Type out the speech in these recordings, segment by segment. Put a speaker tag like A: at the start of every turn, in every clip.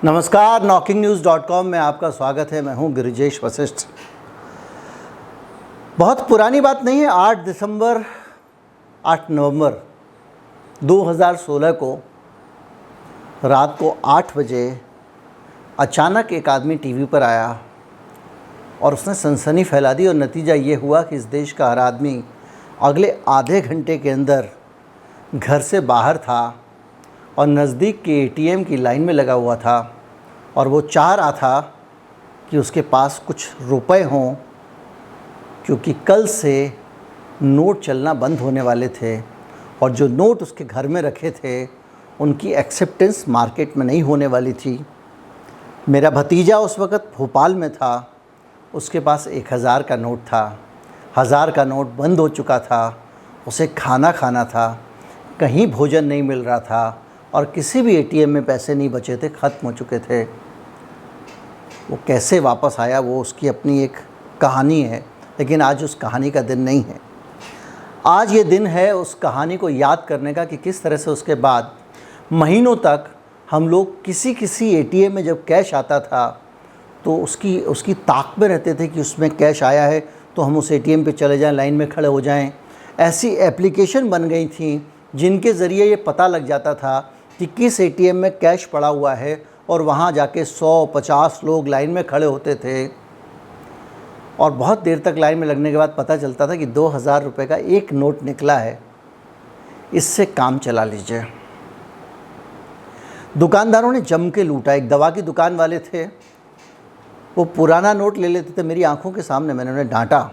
A: नमस्कार, knocking-news.com में आपका स्वागत है। मैं हूं गिरिजेश वशिष्ठ। बहुत पुरानी बात नहीं है। 8 नवंबर 2016 को रात को 8 बजे अचानक एक आदमी टीवी पर आया और उसने सनसनी फैला दी और नतीजा ये हुआ कि इस देश का हर आदमी अगले आधे घंटे के अंदर घर से बाहर था और नज़दीक के एटीएम की लाइन में लगा हुआ था और वो चाह रहा था कि उसके पास कुछ रुपए हों, क्योंकि कल से नोट चलना बंद होने वाले थे और जो नोट उसके घर में रखे थे उनकी एक्सेप्टेंस मार्केट में नहीं होने वाली थी। मेरा भतीजा उस वक़्त भोपाल में था, उसके पास 1000 का नोट था। 1000 का नोट बंद हो चुका था, उसे खाना खाना था, कहीं भोजन नहीं मिल रहा था और किसी भी एटीएम में पैसे नहीं बचे थे, ख़त्म हो चुके थे। वो कैसे वापस आया वो उसकी अपनी एक कहानी है, लेकिन आज उस कहानी का दिन नहीं है। आज ये दिन है उस कहानी को याद करने का कि किस तरह से उसके बाद महीनों तक हम लोग किसी एटीएम में जब कैश आता था तो उसकी ताक में रहते थे कि उसमें कैश आया है तो हम उस एटीएम पे चले जाएं, लाइन में खड़े हो जाएं। ऐसी एप्लीकेशन बन गई थी जिनके ज़रिए ये पता लग जाता था कि किस एटीएम में कैश पड़ा हुआ है और वहाँ जाके 100-50 लोग लाइन में खड़े होते थे और बहुत देर तक लाइन में लगने के बाद पता चलता था कि 2000 रुपये का एक नोट निकला है, इससे काम चला लीजिए। दुकानदारों ने जम के लूटा। एक दवा की दुकान वाले थे, वो पुराना नोट ले लेते थे। मेरी आंखों के सामने मैंने उन्हें डांटा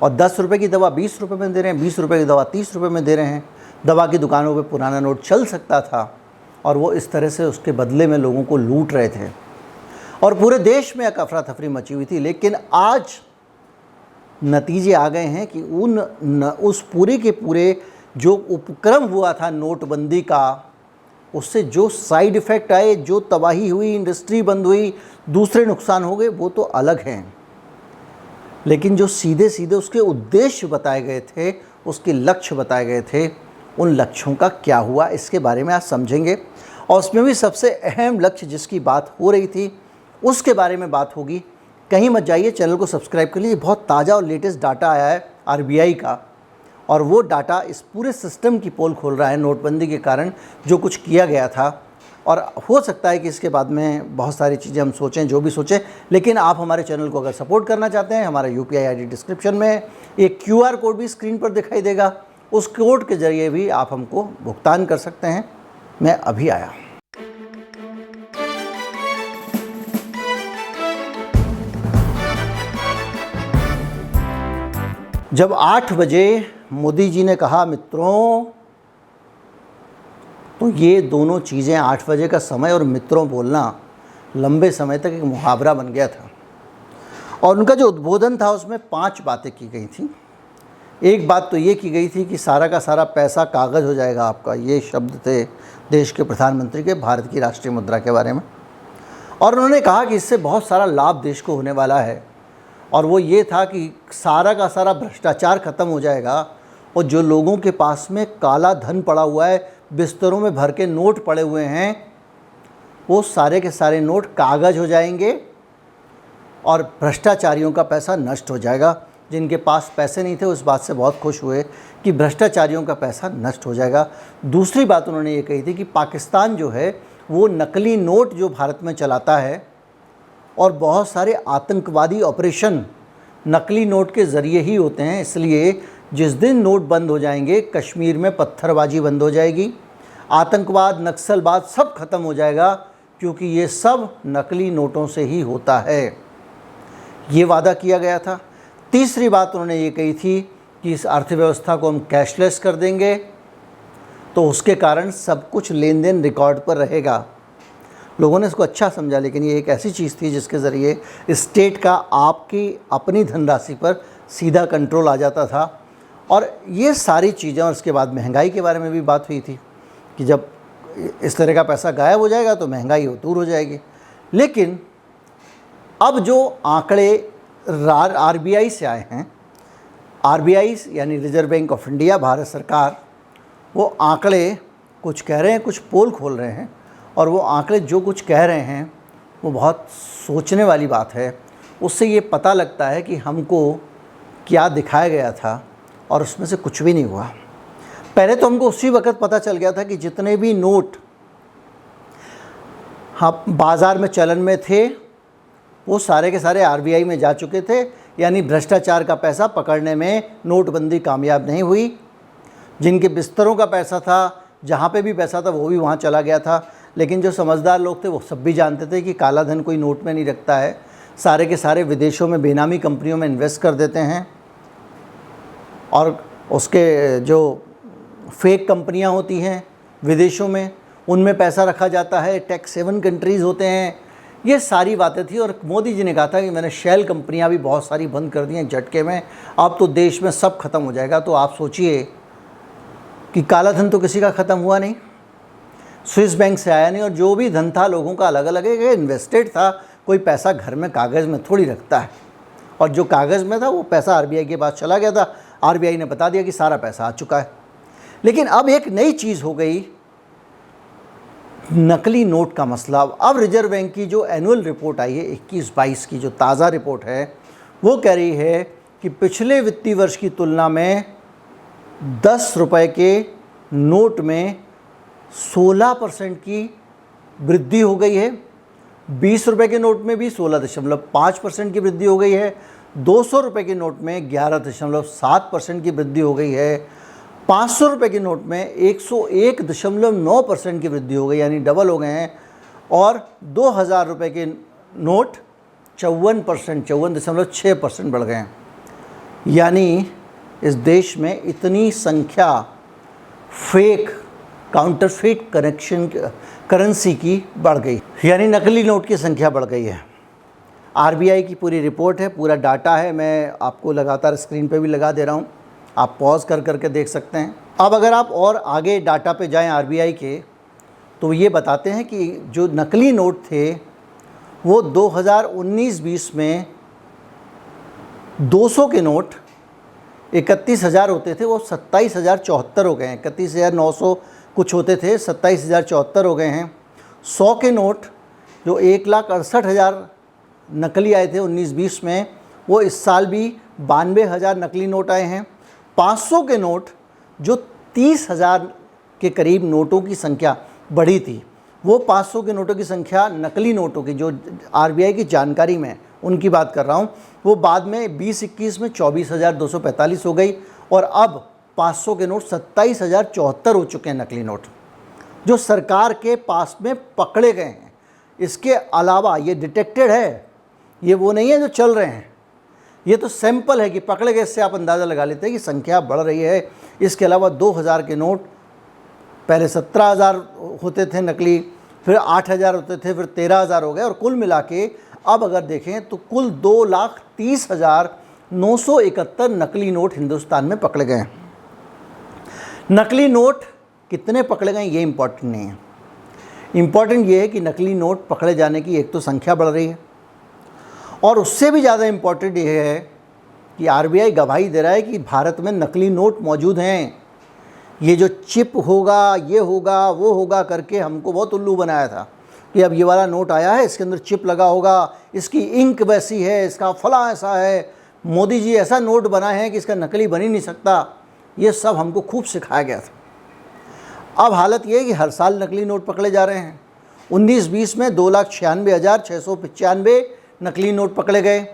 A: और 10 रुपये की दवा 20 रुपये में दे रहे हैं, 20 रुपये की दवा 30 रुपये में दे रहे हैं। दवा की दुकानों पे पुराना नोट चल सकता था और वो इस तरह से उसके बदले में लोगों को लूट रहे थे और पूरे देश में एक अफरा तफरी मची हुई थी। लेकिन आज नतीजे आ गए हैं कि उस पूरे के पूरे जो उपक्रम हुआ था नोटबंदी का, उससे जो साइड इफ़ेक्ट आए, जो तबाही हुई, इंडस्ट्री बंद हुई, दूसरे नुकसान हो गए, वो तो अलग हैं। लेकिन जो सीधे सीधे उसके उद्देश्य बताए गए थे, उसके लक्ष्य बताए गए थे, उन लक्ष्यों का क्या हुआ इसके बारे में आज समझेंगे। और उसमें भी सबसे अहम लक्ष्य जिसकी बात हो रही थी उसके बारे में बात होगी। कहीं मत जाइए, चैनल को सब्सक्राइब कर लीजिए। बहुत ताज़ा और लेटेस्ट डाटा आया है आरबीआई का और वो डाटा इस पूरे सिस्टम की पोल खोल रहा है। नोटबंदी के कारण जो कुछ किया गया था, और हो सकता है कि इसके बाद में बहुत सारी चीज़ें हम सोचें, जो भी सोचें। लेकिन आप हमारे चैनल को अगर सपोर्ट करना चाहते हैं, हमारा UPI ID डिस्क्रिप्शन में है। एक QR कोड भी स्क्रीन पर दिखाई देगा, उस कोड के ज़रिए भी आप हमको भुगतान कर सकते हैं। मैं अभी आया। जब 8 बजे मोदी जी ने कहा मित्रों, तो ये दोनों चीज़ें, 8 बजे का समय और मित्रों बोलना, लंबे समय तक एक मुहावरा बन गया था। और उनका जो उद्बोधन था उसमें 5 बातें की गई थी। एक बात तो ये की गई थी कि सारा का सारा पैसा कागज़ हो जाएगा आपका। ये शब्द थे देश के प्रधानमंत्री के, भारत की राष्ट्रीय मुद्रा के बारे में। और उन्होंने कहा कि इससे बहुत सारा लाभ देश को होने वाला है और वो ये था कि सारा का सारा भ्रष्टाचार ख़त्म हो जाएगा और जो लोगों के पास में काला धन पड़ा हुआ है, बिस्तरों में भर के नोट पड़े हुए हैं, वो सारे के सारे नोट कागज़ हो जाएंगे और भ्रष्टाचारियों का पैसा नष्ट हो जाएगा। जिनके पास पैसे नहीं थे उस बात से बहुत खुश हुए कि भ्रष्टाचारियों का पैसा नष्ट हो जाएगा। दूसरी बात उन्होंने ये कही थी कि पाकिस्तान जो है वो नकली नोट जो भारत में चलाता है और बहुत सारे आतंकवादी ऑपरेशन नकली नोट के ज़रिए ही होते हैं, इसलिए जिस दिन नोट बंद हो जाएंगे, कश्मीर में पत्थरबाजी बंद हो जाएगी, आतंकवाद, नक्सलवाद सब खत्म हो जाएगा, क्योंकि ये सब नकली नोटों से ही होता है। ये वादा किया गया था। तीसरी बात उन्होंने ये कही थी कि इस अर्थव्यवस्था को हम कैशलेस कर देंगे तो उसके कारण सब कुछ लेन देन रिकॉर्ड पर रहेगा। लोगों ने इसको अच्छा समझा, लेकिन ये एक ऐसी चीज़ थी जिसके ज़रिए स्टेट का आपकी अपनी धनराशि पर सीधा कंट्रोल आ जाता था। और ये सारी चीज़ें, और इसके बाद महंगाई के बारे में भी बात हुई थी कि जब इस तरह का पैसा गायब हो जाएगा तो महंगाई दूर हो जाएगी। लेकिन अब जो आंकड़े आरबीआई से आए हैं, आरबीआई यानी reserve bank of India, Bharat सरकार, वो आंकड़े कुछ कह रहे हैं, कुछ पोल खोल रहे हैं और वो आंकड़े जो कुछ कह रहे हैं वो बहुत सोचने वाली बात है। उससे ये पता लगता है कि हमको क्या दिखाया गया था और उसमें से कुछ भी नहीं हुआ। पहले तो हमको उसी वक्त पता चल गया था कि जितने भी नोट हाँ बाज़ार में चलन में थे वो सारे के सारे आरबीआई में जा चुके थे, यानी भ्रष्टाचार का पैसा पकड़ने में नोटबंदी कामयाब नहीं हुई। जिनके बिस्तरों का पैसा था, जहाँ पे भी पैसा था वो भी वहाँ चला गया था। लेकिन जो समझदार लोग थे वो सब भी जानते थे कि काला धन कोई नोट में नहीं रखता है, सारे के सारे विदेशों में बेनामी कंपनियों में इन्वेस्ट कर देते हैं और उसके जो फेक कंपनियां होती हैं विदेशों में उनमें पैसा रखा जाता है, टैक्स हेवन कंट्रीज़ होते हैं। ये सारी बातें थी और मोदी जी ने कहा था कि मैंने शेल कंपनियां भी बहुत सारी बंद कर दी हैं झटके में, अब तो देश में सब खत्म हो जाएगा। तो आप सोचिए कि काला धन तो किसी का ख़त्म हुआ नहीं, स्विस बैंक से आया नहीं, और जो भी धन था लोगों का अलग अलग है, इन्वेस्टेड था। कोई पैसा घर में कागज़ में थोड़ी रखता है, और जो कागज़ में था वो पैसा आरबीआई के पास चला गया था। आरबीआई ने बता दिया कि सारा पैसा आ चुका है। लेकिन अब एक नई चीज़ हो गई, नकली नोट का मसला। अब रिजर्व बैंक की जो एनुअल रिपोर्ट आई है 21-22 की, जो ताज़ा रिपोर्ट है, वो कह रही है कि पिछले वित्तीय वर्ष की तुलना में 10 रुपए के नोट में 16% की वृद्धि हो गई है। 20 रुपए के नोट में भी 16.5% की वृद्धि हो गई है। 200 रुपए के नोट में 11.7% की वृद्धि हो गई है। 500 रुपए के नोट में 101.9% की वृद्धि हो गई, यानी डबल हो गए हैं। और 2000 रुपए के नोट 54.6% बढ़ गए हैं। यानी इस देश में इतनी संख्या फेक काउंटरफेट करेंसी की बढ़ गई, यानी नकली नोट की संख्या बढ़ गई है। आरबीआई की पूरी रिपोर्ट है, पूरा डाटा है, मैं आपको लगातार स्क्रीन पे भी लगा दे रहा हूँ, आप पॉज कर करके देख सकते हैं। अब अगर आप और आगे डाटा पे जाएं आरबीआई के, तो ये बताते हैं कि जो नकली नोट थे वो 2019-20 में 200 के नोट 31,000 होते थे, वो 27,074 हो गए हैं। 31,900 कुछ होते थे, 27,074 हो गए हैं। 100 के नोट जो 1,68,000 नकली आए थे 19-20 में, वो इस साल भी 92,000 नकली नोट आए हैं। 500 के नोट जो 30,000 के करीब नोटों की संख्या बढ़ी थी, वो 500 के नोटों की संख्या नकली नोटों की जो आरबीआई की जानकारी में उनकी बात कर रहा हूँ, वो बाद में 20-21 में 24,245 हो गई, और अब 500 के नोट 27,074 हो चुके हैं नकली नोट, जो सरकार के पास में पकड़े गए हैं। इसके अलावा ये डिटेक्टेड है, ये वो नहीं है जो चल रहे हैं, ये तो सैंपल है कि पकड़े गए। इससे आप अंदाज़ा लगा लेते हैं कि संख्या बढ़ रही है। इसके अलावा 2000 के नोट पहले 17,000 होते थे नकली, फिर 8,000 होते थे, फिर 13,000 हो गए, और कुल मिला के अब अगर देखें तो कुल 2,30,971 नकली नोट हिंदुस्तान में पकड़े गए हैं। नकली नोट कितने पकड़े गए ये इम्पॉर्टेंट नहीं है, इम्पॉर्टेंट ये है कि नकली नोट पकड़े जाने की एक तो संख्या बढ़ रही है, और उससे भी ज़्यादा इम्पॉर्टेंट ये है कि आरबीआई गवाही दे रहा है कि भारत में नकली नोट मौजूद हैं। ये जो चिप होगा, ये होगा, वो होगा करके हमको बहुत उल्लू बनाया था कि अब ये वाला नोट आया है, इसके अंदर चिप लगा होगा, इसकी इंक वैसी है, इसका फला ऐसा है, मोदी जी ऐसा नोट बनाए हैं कि इसका नकली बन ही नहीं सकता। ये सब हमको खूब सिखाया गया था। अब हालत ये है कि हर साल नकली नोट पकड़े जा रहे हैं। 19-20 में 2,96,695 नकली नोट पकड़े गए।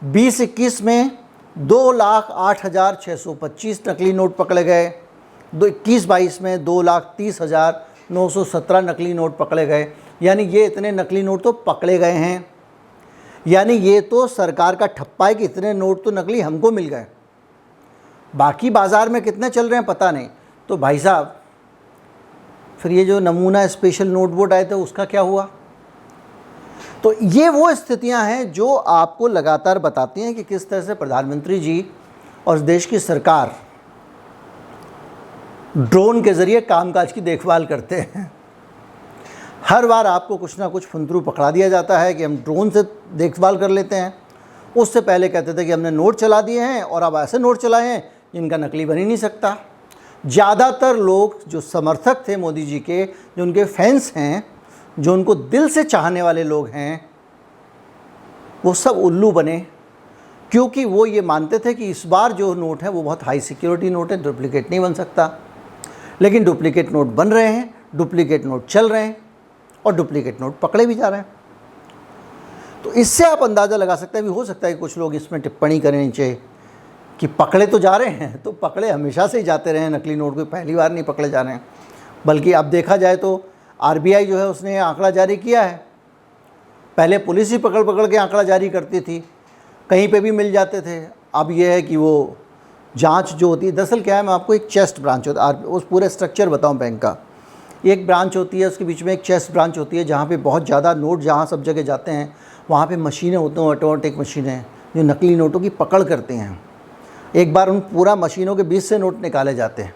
A: 20-21 में 2,08,625 नकली नोट पकड़े गए। 21-22 में 2,30,917 नकली नोट पकड़े गए। यानी ये इतने नकली नोट तो पकड़े गए हैं, यानी ये तो सरकार का ठप्पा है कि इतने नोट तो नकली हमको मिल गए। बाकी बाज़ार में कितने चल रहे हैं पता नहीं। तो भाई साहब, फिर ये जो नमूना स्पेशल नोट बोर्ड आए थे उसका क्या हुआ? तो ये वो स्थितियां हैं जो आपको लगातार बताती हैं कि किस तरह से प्रधानमंत्री जी और देश की सरकार ड्रोन के ज़रिए कामकाज की देखभाल करते हैं। हर बार आपको कुछ ना कुछ फुंतरू पकड़ा दिया जाता है कि हम ड्रोन से देखभाल कर लेते हैं। उससे पहले कहते थे कि हमने नोट चला दिए हैं, और अब ऐसे नोट चलाए हैं जिनका नकली बन ही नहीं सकता। ज़्यादातर लोग जो समर्थक थे मोदी जी के, जो उनके फैंस हैं, जो उनको दिल से चाहने वाले लोग हैं वो सब उल्लू बने, क्योंकि वो ये मानते थे कि इस बार जो नोट है वो बहुत हाई सिक्योरिटी नोट है, डुप्लीकेट नहीं बन सकता। लेकिन डुप्लीकेट नोट बन रहे हैं, डुप्लीकेट नोट चल रहे हैं और डुप्लीकेट नोट पकड़े भी जा रहे हैं। तो इससे आप अंदाज़ा लगा सकते हैं, भी हो सकता है कि कुछ लोग इसमें टिप्पणी करें नीचे कि पकड़े तो जा रहे हैं, तो पकड़े हमेशा से ही जाते रहे हैं, नकली नोट कोई पहली बार नहीं पकड़े जा रहे हैं। बल्कि अब देखा जाए तो आरबीआई जो है उसने आंकड़ा जारी किया है। पहले पुलिस ही पकड़ पकड़ के आंकड़ा जारी करती थी, कहीं पे भी मिल जाते थे। अब ये है कि वो जांच जो होती है, दरअसल क्या है, मैं आपको एक चेस्ट ब्रांच होता है, उस पूरे स्ट्रक्चर बताऊं बैंक का। एक ब्रांच होती है, उसके बीच में एक चेस्ट ब्रांच होती है, जहाँ पे बहुत ज़्यादा नोट जहाँ सब जगह जाते हैं वहाँ पे मशीनें होती हैं, ऑटोमेटिक मशीनें जो नकली नोटों की पकड़ करते हैं। एक बार उन पूरा मशीनों के बीच से नोट निकाले जाते हैं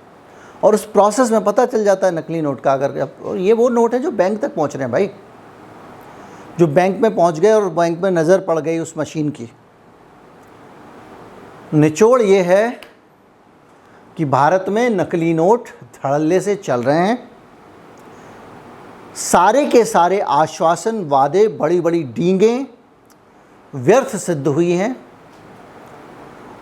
A: और उस प्रोसेस में पता चल जाता है नकली नोट का। अगर ये वो नोट है जो बैंक तक पहुँच रहे हैं भाई, जो बैंक में पहुँच गए और बैंक में नज़र पड़ गई उस मशीन की। निचोड़ ये है कि भारत में नकली नोट धड़ल्ले से चल रहे हैं। सारे के सारे आश्वासन, वादे, बड़ी बड़ी डींगें व्यर्थ सिद्ध हुई हैं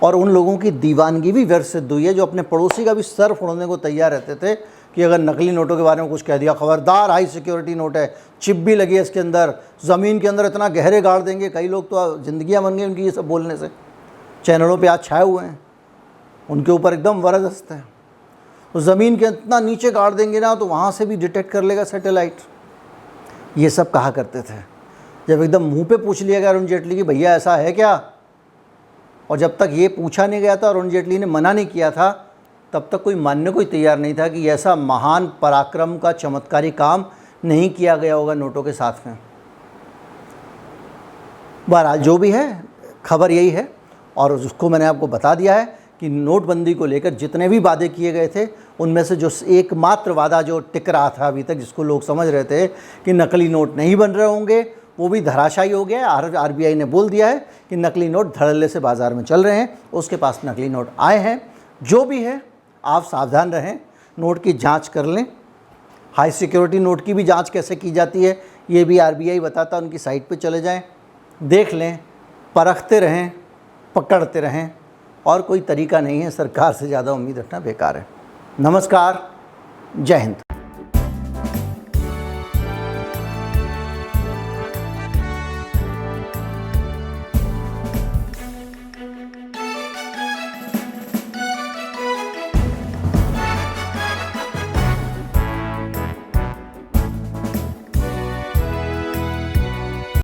A: और उन लोगों की दीवानगी भी व्यर्थ सिद्ध हुई है जो अपने पड़ोसी का भी सर फोड़ने को तैयार रहते थे कि अगर नकली नोटों के बारे में कुछ कह दिया, खबरदार, हाई सिक्योरिटी नोट है, चिप भी लगी है इसके अंदर, ज़मीन के अंदर इतना गहरे गाड़ देंगे। कई लोग तो ज़िंदगियाँ बन गई उनकी ये सब बोलने से, चैनलों पे आज छाए हुए हैं, उनके ऊपर एकदम ज़बरदस्त है। तो ज़मीन के इतना नीचे गाड़ देंगे ना तो वहाँ से भी डिटेक्ट कर लेगा सैटेलाइट। ये सब कहा करते थे। जब एकदम मुंह पे पूछ लिया गया अरुण जेटली की भैया ऐसा है क्या, और जब तक ये पूछा नहीं गया था, अरुण जेटली ने मना नहीं किया था, तब तक कोई मानने को ही तैयार नहीं था कि ऐसा महान पराक्रम का चमत्कारी काम नहीं किया गया होगा नोटों के साथ में। बहरहाल जो भी है, खबर यही है और उसको मैंने आपको बता दिया है कि नोटबंदी को लेकर जितने भी वादे किए गए थे उनमें से जो एकमात्र वादा जो टिक रहा था अभी तक, जिसको लोग समझ रहे थे कि नकली नोट नहीं बन रहे होंगे, वो भी धराशायी हो गया। आरबीआई ने बोल दिया है कि नकली नोट धड़ल्ले से बाज़ार में चल रहे हैं, उसके पास नकली नोट आए हैं। जो भी है आप सावधान रहें, नोट की जांच कर लें। हाई सिक्योरिटी नोट की भी जांच कैसे की जाती है ये भी आरबीआई बताता, उनकी साइट पे चले जाएं, देख लें, परखते रहें, पकड़ते रहें। और कोई तरीका नहीं है, सरकार से ज़्यादा उम्मीद रखना बेकार है। नमस्कार, जय हिंद।